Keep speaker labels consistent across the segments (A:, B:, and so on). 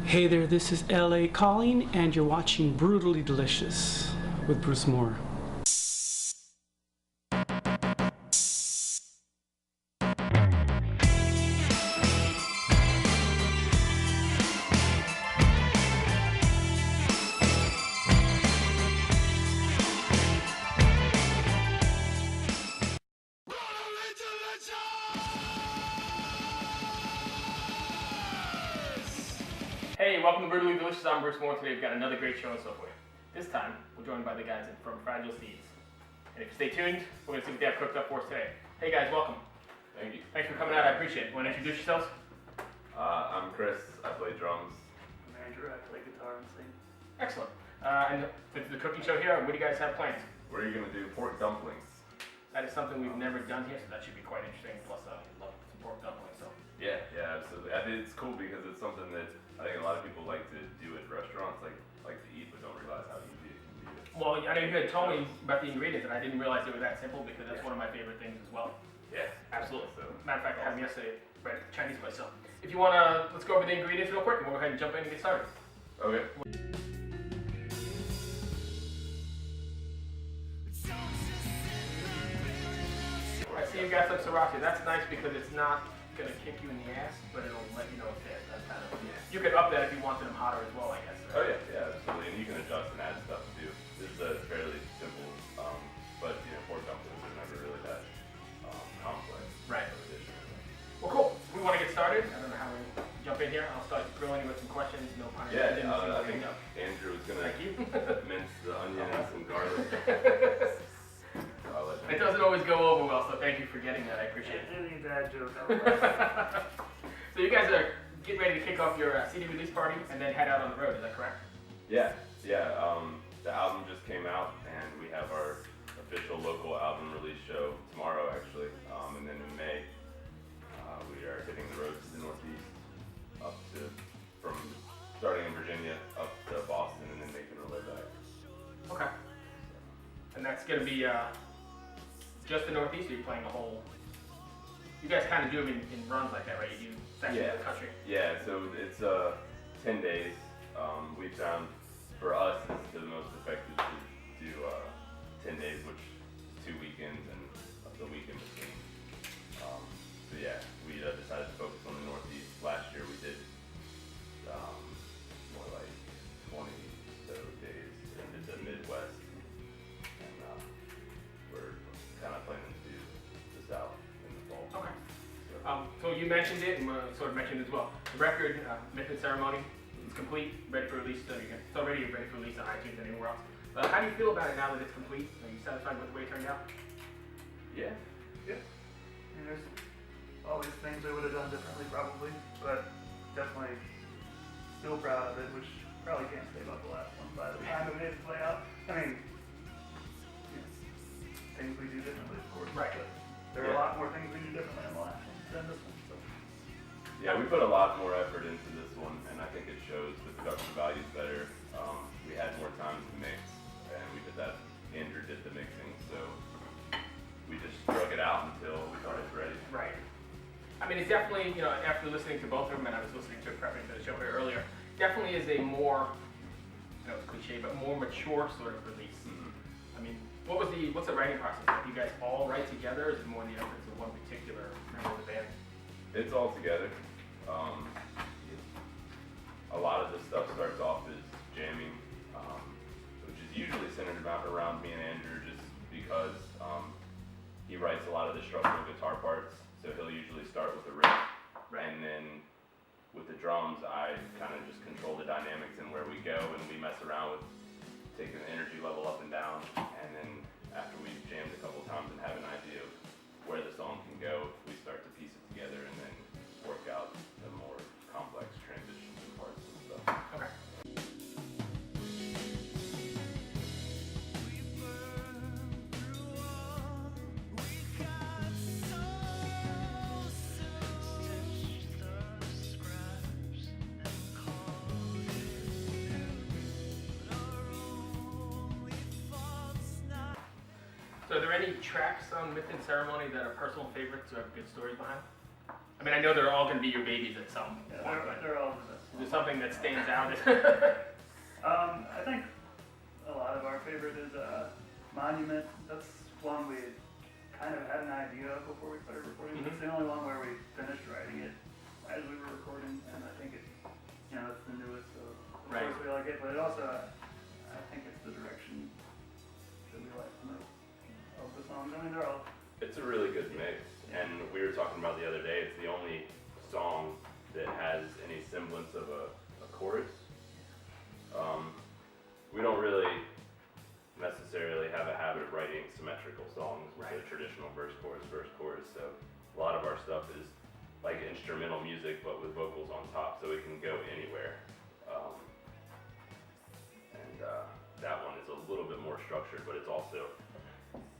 A: Hey there, this is LA Calling, and you're watching Brutally Delicious with Bruce Moore.
B: Hey, welcome to Brutally Delicious. I'm Bruce Moore. Today we've got another great show in store for you. This time, we're joined by the guys from Fragile Seeds. And if you stay tuned, we're going to see what they have cooked up for us today. Hey guys, welcome.
C: Thank you.
B: Thanks for coming out, I appreciate it. Want to introduce yourselves?
C: I'm Chris. I play drums.
D: I'm Andrew. I play guitar and sing.
B: Excellent. And this is the cooking show here. What do you guys have planned?
C: We're going to do pork dumplings.
B: That is something we've never done here, so that should be quite interesting. Plus, I love some pork dumplings. So.
C: Yeah, absolutely. I think it's cool because it's something that I think a lot of people like to do at restaurants, like to eat, but don't realize how easy it can be.
B: Well, I know you had told me about the ingredients, and I didn't realize they were that simple because that's one of my favorite things as well.
C: Yeah,
B: Absolutely.
C: So,
B: Matter of fact, I had them yesterday right at the Chinese place. So, if you want to, let's go over the ingredients real quick, and we'll go ahead and jump in and get started.
C: okay.
B: I see you got some sriracha. That's nice because it's not gonna kick you in the ass, but it'll let you know it's there. That's kind of You could up that if you wanted them hotter as well, I guess.
C: Oh yeah, absolutely. And you can adjust and add stuff too. This is fairly simple, but pork dumplings are never really that complex.
B: Right.
C: of a dish.
B: Well, cool. We want to get started. I don't know how we jump in here. I'll start grilling you with some questions. No pun
C: Yeah,
B: intended. See
C: I
B: what we
C: think
B: end up.
C: Andrew is gonna
B: Thank you.
C: mince the onions and garlic. I'll let
B: It
C: him-
B: doesn't always go over well, so thank you for getting that. I appreciate it.
D: Any dad joke.
B: So you guys are getting ready to kick off your CD release party and then head out on the road. Is that correct?
C: Yeah. The album just came out, and we have our official local album release show tomorrow, actually. And then in May, we are hitting the road to the Northeast, from starting in Virginia up to Boston, and then making our way back.
B: Okay. And that's going to be just the Northeast, or you're playing the whole... You guys kind of do them in runs like that, right? You do sections of the country.
C: Yeah. So it's 10 days. We found for us it's the most effective to do 10 days, which is 2 weekends and the week in between. So yeah, we decided to focus on the Northeast. Last year we did more like 20 so days into the Midwest, and we're kind of planning to do the South in the fall.
B: Okay. So you mentioned it, and we sort of mentioned it as well. The record, Myth and Ceremony, is complete, ready for release. So it's already ready for release on iTunes and anywhere else. How do you feel about it now that it's complete? Are you satisfied with the way it turned out?
C: Yeah.
D: And there's always things I would have done differently probably, but definitely still proud of it, which probably can't say about the last one by the time it made its way out. I mean, things we do differently, of course.
B: Right.
D: But there are a lot more things we do differently in the last one than this one. So.
C: Yeah, we put a lot more effort into this one, and I think it shows. The production value's better. We had more time to mix, and we did that. Andrew did the mixing, so we just drug it out until we thought it was ready.
B: Right. I mean, it's definitely, after listening to both of them, and I was listening to it prepping for the show here earlier, definitely is a more, it's cliche, but more mature sort of release.
C: Mm-hmm.
B: I mean, what's the writing process like? You guys all write together, or is it more the efforts of one particular member of the band?
C: It's all together. A lot of the stuff starts off as jamming, which is usually centered around me and Andrew, just because he writes a lot of the structural guitar parts. So he'll usually start with a riff, and then with the drums, I kind of just control the dynamics and where we go, and we mess around with taking the energy level up and down. And then after we've jammed a couple times and have an idea of where the song can go, we start to piece it together and then work out the more complex transitions and parts and stuff.
B: Okay. So are there any tracks on Myth and Ceremony that are personal favorites or have good stories behind? I mean, I know they're all going to be your babies at some
D: Yeah,
B: point, but
D: they're all the best.
B: Is there something that stands out?
D: I think a lot of our favorite is Monument. That's one we kind of had an idea of before we started recording. It's the only one where we finished writing it as we were recording, and I think it's, it's the newest, so of course we like it, but it also, I think it's the direction that we like the most of the songs. I mean, they're all...
C: It's a really good mix, and we were talking about the other day, it's the only song that has any semblance of a chorus. We don't really necessarily have a habit of writing symmetrical songs with a traditional verse, chorus, so a lot of our stuff is like instrumental music but with vocals on top, so it can go anywhere. That one is a little bit more structured, but it's also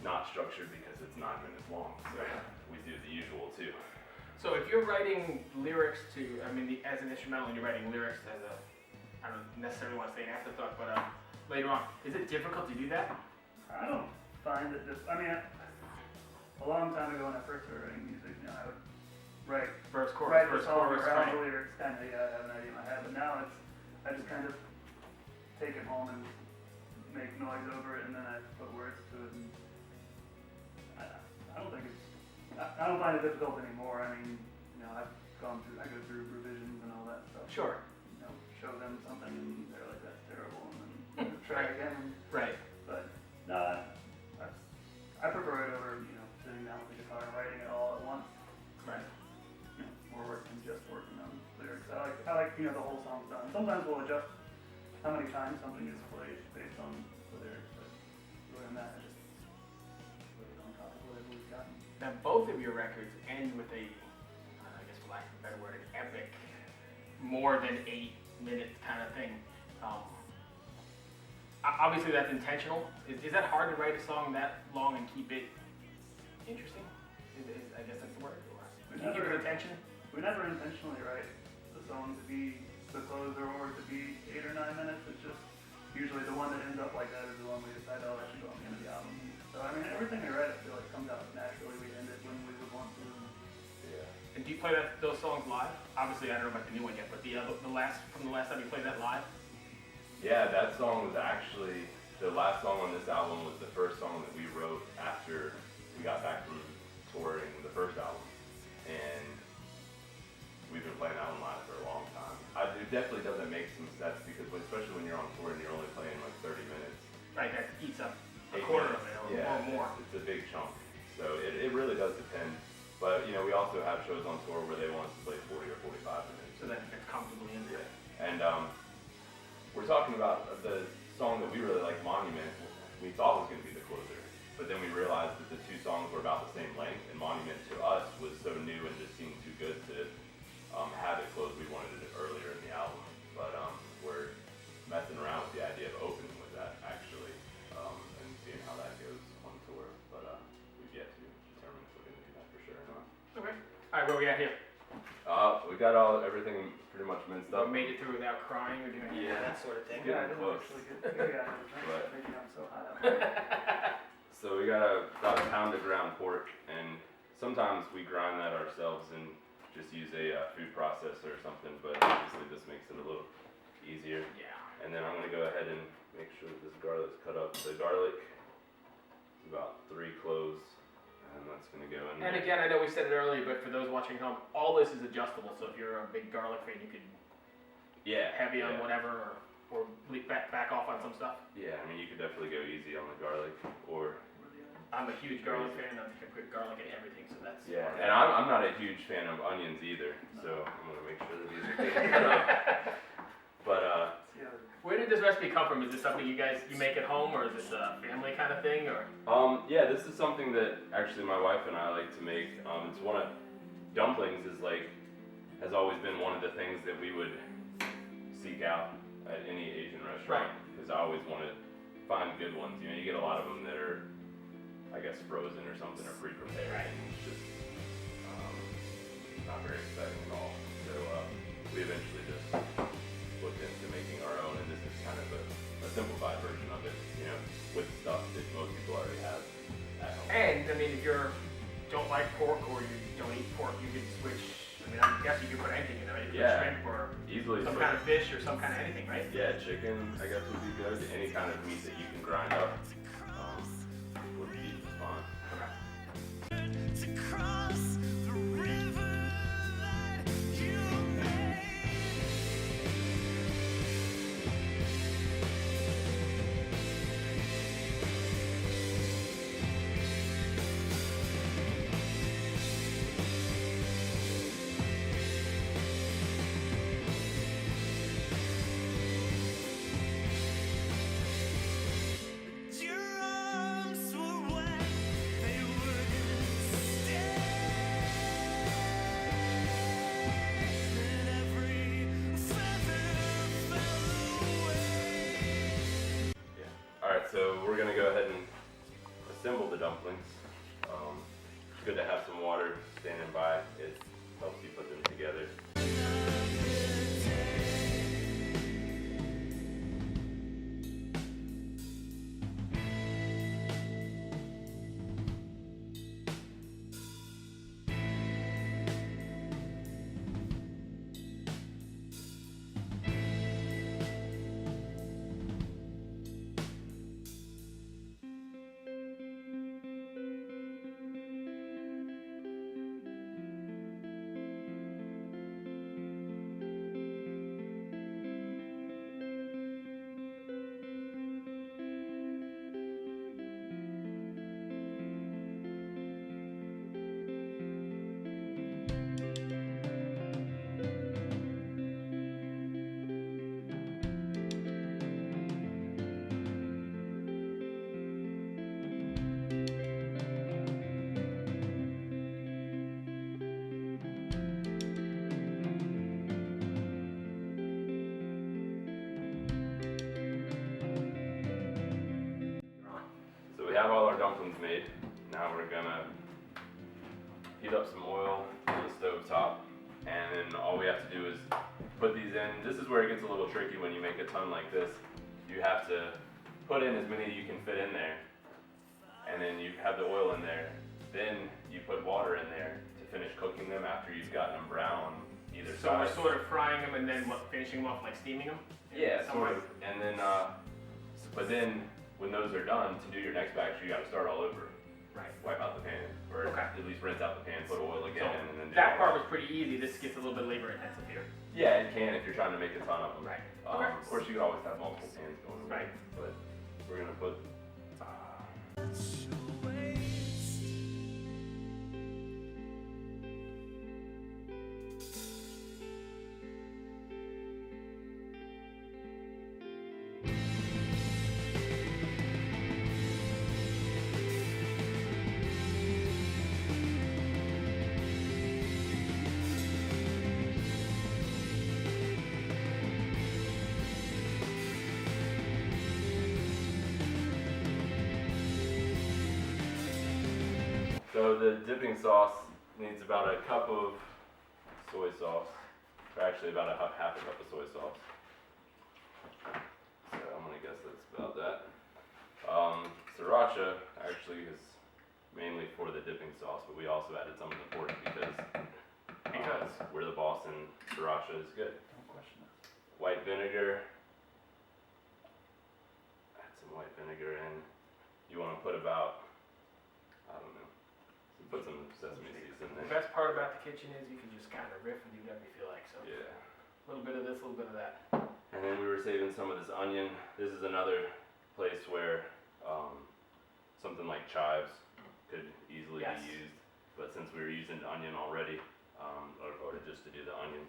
C: not structured because it's 9 minutes long, so we do the usual too.
B: So if you're writing lyrics to, as an instrumental and you're writing lyrics as a, I don't necessarily want to say an afterthought, but later on, is it difficult to do that?
D: I don't find it a long time ago when I first started writing music, I would write
B: Verse, chorus,
D: write
B: verse,
D: the song
B: chorus,
D: around
B: right.
D: the lyrics, kind of, I have an idea in my head, but now I just kind of take it home and make noise over it, and then I put words to it, and I don't find it difficult anymore. I mean, I go through revisions and all that stuff.
B: Sure.
D: Show them something and they're like, that's terrible, and then try again.
B: Right.
D: But no, I prefer it over, sitting down with the guitar and writing it all at once.
B: Right.
D: More work than just working on lyrics. I like the whole song's done. Sometimes we'll adjust how many times something is played based on the lyrics, but other than that, I just put it on top of whatever we've gotten.
B: Now both of your records end with a, I guess for lack of a better word, an epic, more than 8 minutes kind of thing. Obviously that's intentional. Is that hard to write a song that long and keep it interesting? I guess that's the word. Keep it attention?
D: We never intentionally write the song to be the closer or to be 8 or 9 minutes. It's just usually the one that ends up like that is the one we decide, that should go on the end of the album. So everything we write, I feel like comes out naturally. We end it when we would want to.
C: Yeah.
B: And do you play those songs live? Obviously, I don't know about the new one yet, but from the last time you played that live?
C: Yeah, that song was actually, the last song on this album was the first song that we wrote after we got back from touring the first album. And we've been playing that one live for a long time. It definitely doesn't make some sense because especially when you're on tour and you're only playing like 30 minutes.
B: Right, that eats up a
C: 8
B: quarter
C: minutes,
B: of it or more.
C: It's a big chunk. So it really does depend. But we also have shows on tour where they want us to play 40 or 45 minutes.
B: So that fits comfortably in there.
C: And we're talking about the song that we really like, Monument, we thought was going to be the closer. But then we realized that the two songs were about the same length, and Monument to us was so new and just seemed too good to have it close. We wanted it earlier in the album. But we're messing around with the idea of opening with that, actually, and seeing how that goes on tour. But we've yet to determine if we're going to do that for sure or not.
B: Okay. All right, where we at here?
C: We got everything pretty much minced up.
B: Made it through without crying or doing that sort of thing.
C: Yeah.
D: I didn't
C: close.
D: actually get making up so high.
C: So we got about a pound of ground pork, and sometimes we grind that ourselves and just use a food processor or something, but obviously this makes it a little easier.
B: Yeah.
C: And then I'm gonna go ahead and make sure that this garlic's cut up. The garlic is about 3 cloves, and that's gonna go in
B: And
C: there.
B: again, I know we said it earlier, but for those watching at home, all this is adjustable. So if you're a big garlic fan, you could heavy on whatever, or back off on some stuff.
C: Yeah, I mean you could definitely go easy on the garlic, or
B: I'm a huge garlic fan. I think I put garlic in everything, so that's
C: and I'm not a huge fan of onions either, so I'm gonna make sure that these are taken cut up. But
B: where did this recipe come from? Is this something you make at home, or is this a family kind of thing, or?
C: yeah, this is something that actually my wife and I like to make. It's dumplings has always been one of the things that we would seek out at any Asian restaurant, because I always want to find good ones. You get a lot of them that are, I guess, frozen or something, or pre-prepared.
B: Right.
C: It's just not very exciting at all. So we eventually just looked into making our own, and this is kind of a simplified version of it, with stuff that most people already have at home.
B: And I mean, if you don't like pork or you don't eat pork, you could switch. I mean, I'm guessing you could put anything in there. Right? You could put shrimp or
C: usually
B: some kind of fish or some kind of anything, right?
C: yeah, chicken I guess would be good. Any kind of meat that you can grind up would be fine.
B: Okay.
E: To cross the river that you made. Your arms were wet, they wouldn't stay. And every feather fell away.
C: Yeah. All right, so we're gonna go ahead and assemble the dumplings. It's good to have some water standing by. It helps you put them together. So we have all our dumplings made. Now we're gonna heat up some oil on the stove top, and then all we have to do is put these in. This is where it gets a little tricky when you make a ton like this. You have to put in as many as you can fit in there, and then you have the oil in there. Then you put water in there to finish cooking them after you've gotten them brown either
B: So
C: side.
B: we're sort of frying them and then what, finishing them off like steaming them?
C: Yeah,
B: Some
C: sort
B: way?
C: of. And then, but then when those are done, to do your next batch, you got to start all over.
B: Right.
C: Wipe out the pan, or
B: Okay.
C: at least rinse out the pan, put oil again,
B: So
C: and then do
B: that
C: it
B: part
C: all.
B: was pretty easy. This gets a little bit labor intensive here.
C: Yeah, it can if you're trying to make a ton of them.
B: Right.
C: Of
B: Okay.
C: course, you could always have multiple pans going.
B: Right.
C: But we're gonna put. So the dipping sauce needs about a cup of soy sauce, or actually about half a cup of soy sauce. So I'm gonna guess that's about that. Sriracha actually is mainly for the dipping sauce, but we also added some of the pork because we're the boss and sriracha is good.
D: Don't question it.
C: White vinegar. Add some white vinegar in. You want to put about, I don't know, put some sesame seeds in
B: The
C: there.
B: best part about the kitchen is you can just kind of riff and do whatever you feel like. So
C: Yeah.
B: a little bit of this, a little bit of that.
C: And then we were saving some of this onion. This is another place where something like chives could easily
B: Yes.
C: be used. But since we were using onion already, I voted just to do the onion.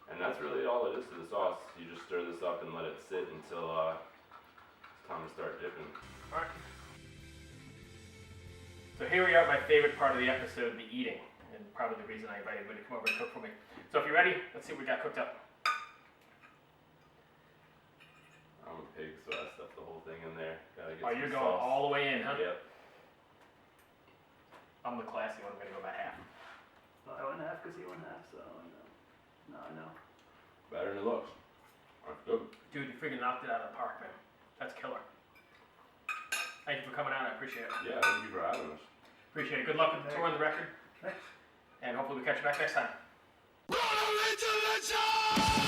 C: And that's really all it is to the sauce. You just stir this up and let it sit until it's time to start dipping.
B: All right. So here we are at my favorite part of the episode, the eating, and probably the reason I invited everybody to come over and cook for me. So if you're ready, let's see what we got cooked up.
C: I'm a pig, so I stuffed the whole thing in there. Gotta get
B: Oh,
C: some
B: you're going
C: sauce.
B: all the way in, huh?
C: Yep.
B: I'm the classy one. I'm gonna go about half.
D: Well, I went half because he went half, so no, I know.
C: Better than it looks. That's good.
B: Dude, you freaking knocked it out of the park, man. That's killer. Thank you for coming out. I appreciate it.
C: Yeah, thank you for having us.
B: Appreciate it. Good luck with the tour on the record,
D: Thanks.
B: and hopefully we catch you back next time.
E: Rolling to the top. Lord.